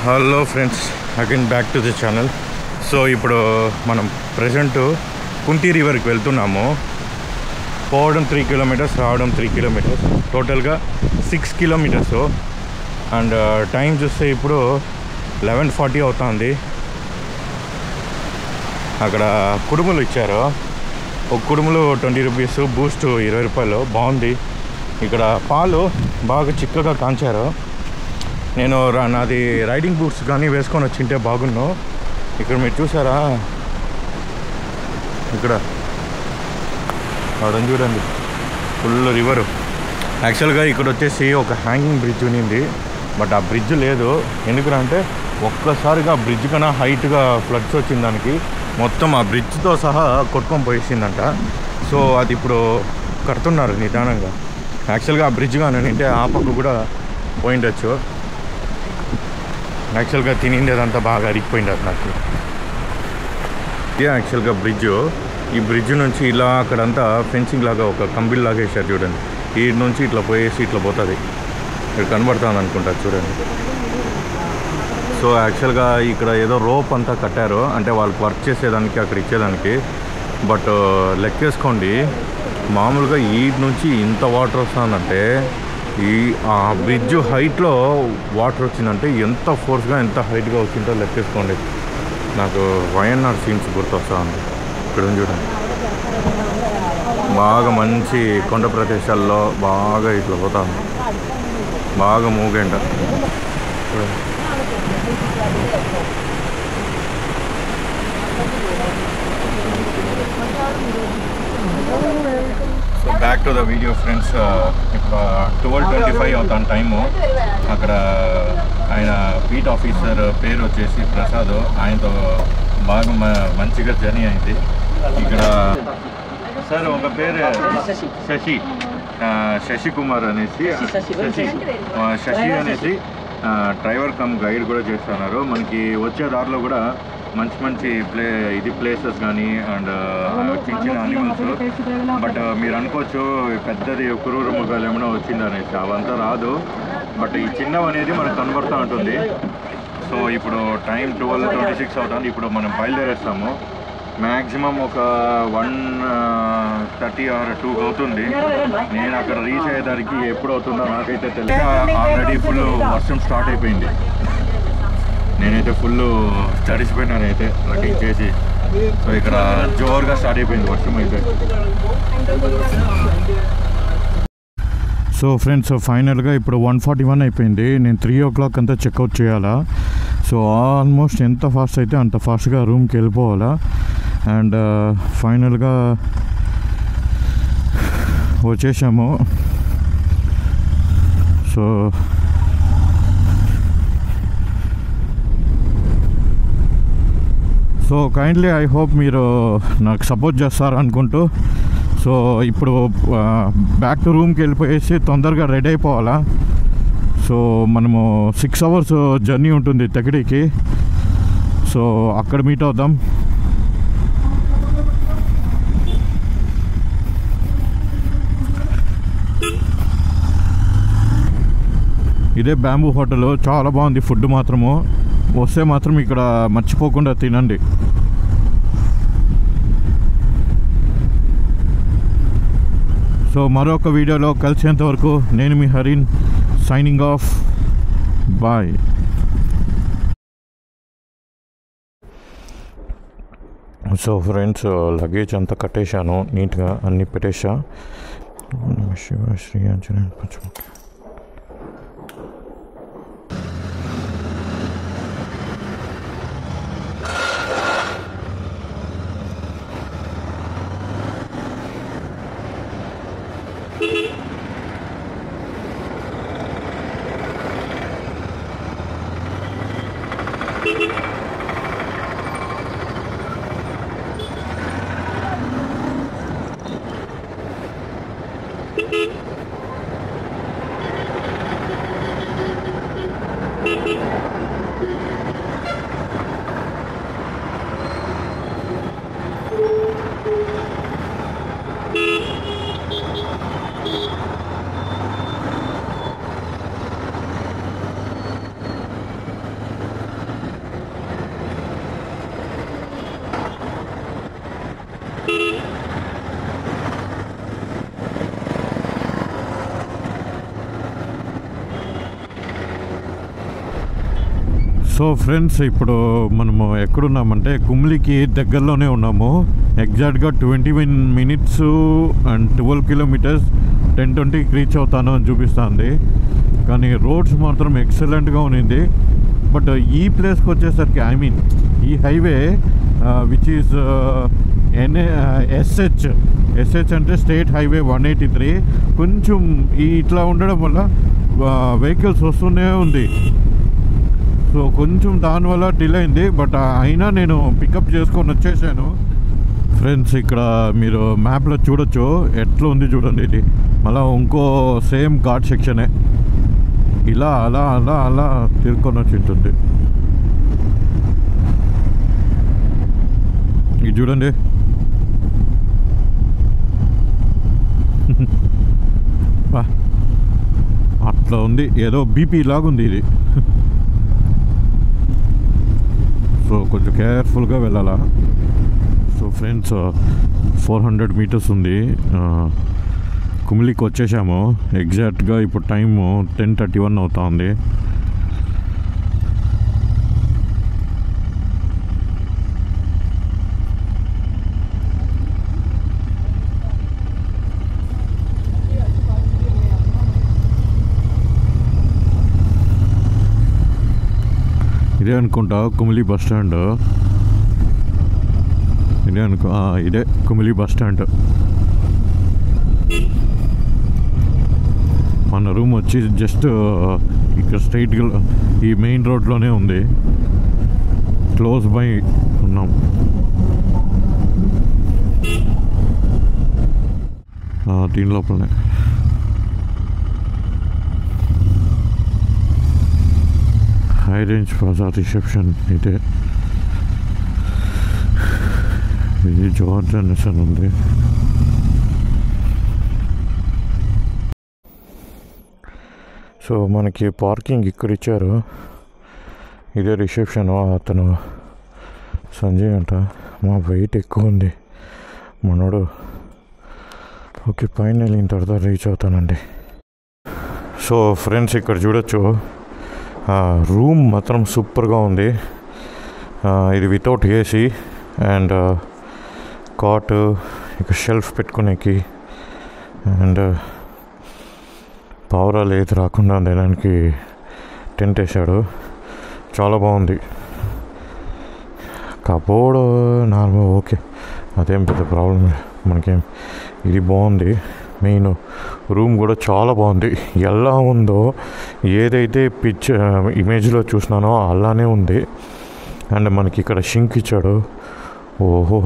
Hello friends, again back to the channel. So ఇప్పుడు మనం present కుంటి రివర్కి వెళ్తున్నాము. పోవడం 3 కిలోమీటర్స్, రావడం 3 కిలోమీటర్స్, టోటల్గా 6 కిలోమీటర్స్. అండ్ టైం చూస్తే ఇప్పుడు 11:40 అవుతుంది. అక్కడ కుడుములు ఇచ్చారు. ఒక కుడుములు 20 రూపీస్, బూస్ట్ 20 రూపాయలు. బాగుంది. ఇక్కడ పాలు బాగా చిక్కగా కాంచారు. నేను నాది రైడింగ్ బూట్స్ కానీ వేసుకొని వచ్చింటే బాగున్నాను. ఇక్కడ మీరు చూసారా, ఇక్కడ అవడం చూడండి, ఫుల్ రివరు. యాక్చువల్గా ఇక్కడ వచ్చేసి ఒక హ్యాంగింగ్ బ్రిడ్జ్ ఉన్నింది, బట్ ఆ బ్రిడ్జ్ లేదు. ఎందుకంటే ఒక్కసారిగా బ్రిడ్జ్ కన్నా హైట్గా ఫ్లడ్స్ వచ్చింది, దానికి మొత్తం ఆ బ్రిడ్జ్తో సహా కొట్టుకొని పోయేసిందంట. సో అది ఇప్పుడు కడుతున్నారు నిదానంగా. యాక్చువల్గా ఆ బ్రిడ్జ్ కానీ అంటే ఆ పక్క కూడా పోయిండొచ్చు. యాక్చువల్గా తినిండేదంతా బాగా అరిగిపోయింది నాకు. ఇదే యాక్చువల్గా బ్రిడ్జ్. ఈ బ్రిడ్జ్ నుంచి ఇలా అక్కడంతా ఫెన్సింగ్ లాగా ఒక కంబిల్ లాగా వేసారు చూడండి. ఈ నుంచి ఇట్లా పోయేసి ఇట్లా పోతుంది. ఇక్కడ కనబడుతుంది అనుకుంటా చూడండి. సో యాక్చువల్గా ఇక్కడ ఏదో రోప్ అంతా కట్టారు, అంటే వాళ్ళకి వర్క్ చేసేదానికి, అక్కడ ఇచ్చేదానికి. బట్ లెక్కేసుకోండి, మామూలుగా ఈ నుంచి ఇంత వాటర్ వస్తుందంటే ఆ బ్రిడ్జ్ హైట్లో వాటర్ వచ్చిందంటే ఎంత ఫోర్స్గా, ఎంత హైట్గా వచ్చిందో లెక్కేసుకోండి. నాకు వైఎన్ఆర్ సీన్స్ గుర్తొస్తా ఉంది. ఇక్కడ చూడండి, బాగా మంచి కొండ ప్రదేశాల్లో బాగా ఇట్లా పోతా ఉంది, బాగా మూగేంట. So back to the video friends. ఇప్పుడు 12:25 అవుతాను టైము. అక్కడ ఆయన బీట్ ఆఫీసర్ పేరు వచ్చేసి ప్రసాద్. ఆయనతో బాగా మంచిగా జర్నీ అయింది. ఇక్కడ సార్ ఒక పేరు శశి కుమార్ అనేసి, శశి అనేసి డ్రైవర్ కమ్ గైడ్ కూడా చేస్తున్నారు. మనకి వచ్చే దారిలో కూడా మంచి మంచి ప్లేసెస్ కానీ అండ్ చిన్న చిన్న అనిమల్స్. బట్ మీరు అనుకోవచ్చు పెద్దది క్రూర మృగాలు ఏమైనా వచ్చిందనేసి, అవంతా రాదు. బట్ ఈ చిన్నవి అనేది మనకు కనబడుతూ ఉంటుంది. సో ఇప్పుడు టైం 12:26 అవుతుంది. ఇప్పుడు మనం బయలుదేరేస్తాము. మ్యాక్సిమం ఒక 1:30 or 2 అవుతుంది. నేను అక్కడ రీచ్ అయ్యేదానికి ఎప్పుడు అవుతుందో నాకైతే తెలియదు. ఆల్రెడీ ఫుల్ వర్షం స్టార్ట్ అయిపోయింది. నేనైతే ఫుల్ తడిసిపోయినాను అయితే ట్రెక్కింగ్ చేసి. సో ఇక్కడ జోరుగా స్టార్ట్ అయిపోయింది వర్షం అయితే. సో ఫ్రెండ్స్, ఫైనల్గా ఇప్పుడు 1:41 అయిపోయింది. నేను 3 o'clock అంతా చెక్అవుట్ చేయాలా. సో ఆల్మోస్ట్ ఎంత ఫాస్ట్ అయితే అంత ఫాస్ట్గా రూమ్కి వెళ్ళిపోవాలా. అండ్ ఫైనల్గా వచ్చేసాము. సో కైండ్లీ ఐ హోప్ మీరు నాకు సపోర్ట్ చేస్తారు అనుకుంటూ. సో ఇప్పుడు బ్యాక్ టు రూమ్కి వెళ్ళిపోయేసి తొందరగా రెడీ అయిపోవాలా. సో మనము 6 hours జర్నీ ఉంటుంది తెగడికి. సో అక్కడ మీట్ అవుదాం. ఇదే బ్యాంబూ హోటల్, చాలా బాగుంది ఫుడ్ మాత్రము. వస్తే మాత్రం ఇక్కడ మర్చిపోకుండా తినండి. సో మరొక వీడియోలో కలిసేంత వరకు నేను మీ Harin, signing off. Bye. So friends, luggage అంతా కట్టేశాను, నీట్గా అన్నీ పెట్టేసా. శివ శ్రీ ఆంజనేయ పచ్చముఖి. సో ఫ్రెండ్స్, ఇప్పుడు మనము ఎక్కడున్నామంటే కుమ్లీకి దగ్గరలోనే ఉన్నాము. ఎగ్జాక్ట్గా 21 minutes అండ్ 12 kilometers 10:20కి రీచ్ అవుతాను అని చూపిస్తుంది. కానీ రోడ్స్ మాత్రం ఎక్సలెంట్గా ఉన్నింది. బట్ ఈ ప్లేస్కి వచ్చేసరికి ఈ హైవే విచ్ ఈజ్ ఎస్హెచ్ అంటే స్టేట్ హైవే 183 కొంచెం ఇట్లా ఉండడం వల్ల వెహికల్స్ వస్తూనే ఉంది. సో కొంచెం దానివల్ల డిలే అయింది. బట్ అయినా నేను పికప్ చేసుకొని వచ్చేసాను. ఫ్రెండ్స్, ఇక్కడ మీరు మ్యాప్లో చూడొచ్చు ఎట్లా ఉంది చూడండి. ఇది మళ్ళీ ఇంకో సేమ్ ఘాట్ సెక్షనే. ఇలా అలా అలా అలా తిరుక్కొని వచ్చి ఉంటుంది. ఇది చూడండి. అట్లా ఉంది, ఏదో బీపీ లాగా ఉంది ఇది. సో కొంచెం కేర్ఫుల్గా వెళ్ళాలా. సో ఫ్రెండ్స్, 400 meters ఉంది. కుమ్లీకి వచ్చేసాము. ఎగ్జాక్ట్గా ఇప్పుడు టైము 10:31 అవుతా ఉంది. ఇదే అనుకుంటా కుమ్లీ బస్ స్టాండ్. ఇదే కుమ్లీ బస్ స్టాండ్. మన రూమ్ వచ్చి జస్ట్ ఇక్కడ స్ట్రైట్గా ఈ మెయిన్ రోడ్లోనే ఉంది. క్లోజ్ బై ఉన్నాం. దీని లోపలనే హై రేంజ్ ప్లాజా రిసెప్షన్. ఇది జార్జ్ అనేసన్ ఉంది. సో మనకి పార్కింగ్ ఇక్కడ ఇచ్చారు. ఇదే రిసెప్షన్. అతను సంజయ్ అంట. మా వెయిట్ ఎక్కువ ఉంది మనోడు. ఓకే, పైన వెళ్ళిన తర్వాత రీచ్ అవుతానండి. సో ఫ్రెండ్స్, ఇక్కడ చూడొచ్చు రూమ్ మాత్రం సూపర్గా ఉంది. ఇది వితౌట్ ఏసీ అండ్ కాట్, ఇక షెల్ఫ్ పెట్టుకునేకి అండ్ పావురాలు ఏది రాకుండా ఉండడానికి టెంట్ వేసాడు. చాలా బాగుంది. కబోర్డ్ నార్మల్, ఓకే, అదేం పెద్ద ప్రాబ్లం మనకేం. ఇది బాగుంది. మెయిన్ రూమ్ కూడా చాలా బాగుంది. ఎలా ఉందో ఏదైతే ఇమేజ్లో చూసినానో అలానే ఉంది. అండ్ మనకి ఇక్కడ షింక్ ఇచ్చాడు. ఓహో,